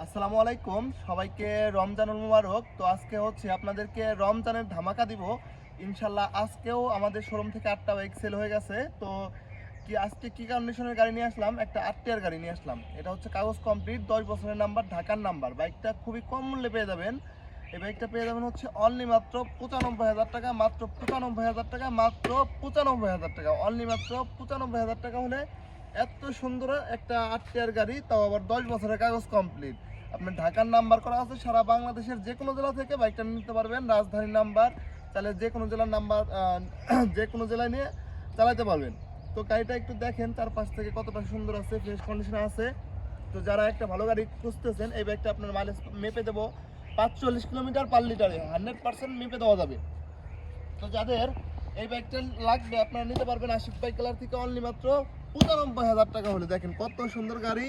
আসসালামু আলাইকুম, সবাইকে রমজানুল মুবারক। তো আজকে হচ্ছে আপনাদেরকে রমজানের ধামাকা দিব ইনশাল্লাহ। আজকেও আমাদের শোরুম থেকে 8টা বাইক সেল হয়ে গেছে। তো আজকে কি কন্ডিশনের গাড়ি নিয়ে আসলাম, একটা 8 গাড়ি নিয়ে আসলাম। এটা হচ্ছে কাগজ কমপ্লিট, 10 বছরের নাম্বার, ঢাকার নাম্বার। বাইকটা খুবই কম মূল্যে পেয়ে যাবেন। এই বাইকটা পেয়ে যাবেন হচ্ছে অনলি মাত্র 95,000 টাকা, মাত্র 95,000 টাকা, মাত্র 95,000 টাকা, অনলি মাত্র 95,000 টাকা হলে এত সুন্দর একটা 8 গাড়ি, তাও আবার 10 বছরের কাগজ কমপ্লিট। আপনার ঢাকার নাম্বার করা আছে, সারা বাংলাদেশের যে কোনো জেলা থেকে বাইকটা নিতে পারবেন। রাজধানীর নাম্বার তাহলে যে কোনো জেলার নাম্বার যে কোনো জেলায় নিয়ে চালাতে পারবেন। তো গাড়িটা একটু দেখেন চারপাশ থেকে কতটা সুন্দর আছে, ফ্রেশ কন্ডিশনে আছে। তো যারা একটা ভালো গাড়ি খুঁজতেছেন, এই বাইকটা আপনার মাইলেজ মেপে দেবো 45 কিলোমিটার পার লিটারে, 100% মেপে দেওয়া যাবে। তো যাদের এই বাইকটা লাগবে আপনারা নিতে পারবেন আশিক বাইক কালার থেকে অনলি মাত্র 95,000 টাকা হলে। দেখেন কত সুন্দর গাড়ি,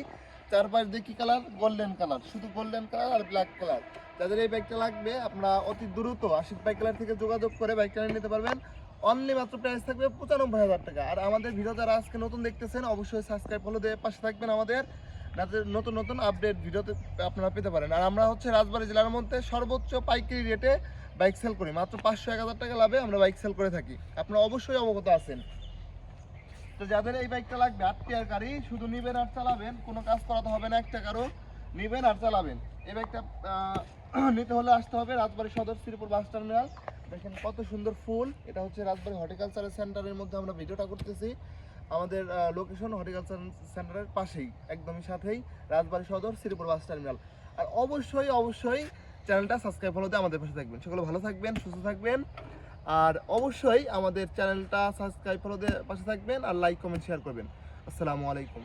চারপাশ দিয়ে কি কালার, গোল্ডেন কালার, শুধু গোল্ডেন কালার আর ব্ল্যাক কালার। যাদের এই বাইকটা লাগবে আপনারা অতি দ্রুত আশিক বাইক কালার থেকে যোগাযোগ করে বাইকটা নিতে পারবেন। অনলি মাত্র প্রাইস থাকবে 95,000 টাকা। আর আমাদের ভিডিও যারা আজকে নতুন দেখতেছেন অবশ্যই সাবস্ক্রাইব ফলো দিয়ে পাশে থাকবেন আমাদের, যাতে নতুন নতুন আপডেট ভিডিওতে আপনারা পেতে পারেন। আর আমরা হচ্ছে রাজবাড়ী জেলার মধ্যে সর্বোচ্চ পাইকারি রেটে বাইক সেল করি, মাত্র 500-1000 টাকা লাভে আমরা বাইক সেল করে থাকি, আপনারা অবশ্যই অবগত আছেন। তো যাদের এই বাইকটা লাগবে 8 গাড়ি, শুধু নিবেন আর চালাবেন, কোনো কাজ করাতে হবে না, একটা কারো নিবেন আর চালাবেন। এই বাইকটা নিতে হলে আসতে হবে রাজবাড়ী সদর শ্রীপুর বাস টার্মিনাল। দেখেন কত সুন্দর ফুল, এটা হচ্ছে রাজবাড়ী হর্টিকালচার সেন্টারের মধ্যে আমরা ভিডিওটা করতেছি। আমাদের লোকেশন হর্টিকালচার সেন্টারের পাশেই, একদমই সাথেই রাজবাড়ী সদর শ্রীপুর বাস টার্মিনাল। আর অবশ্যই অবশ্যই চ্যানেলটা সাবস্ক্রাইব ফলো দিয়ে আমাদের পাশে থাকবেন। সকলে ভালো থাকবেন, সুস্থ থাকবেন। আর অবশ্যই আমাদের চ্যানেলটা সাবস্ক্রাইব ফলো দিয়ে পাশে থাকবেন আর লাইক কমেন্ট শেয়ার করবেন। আসসালামু আলাইকুম।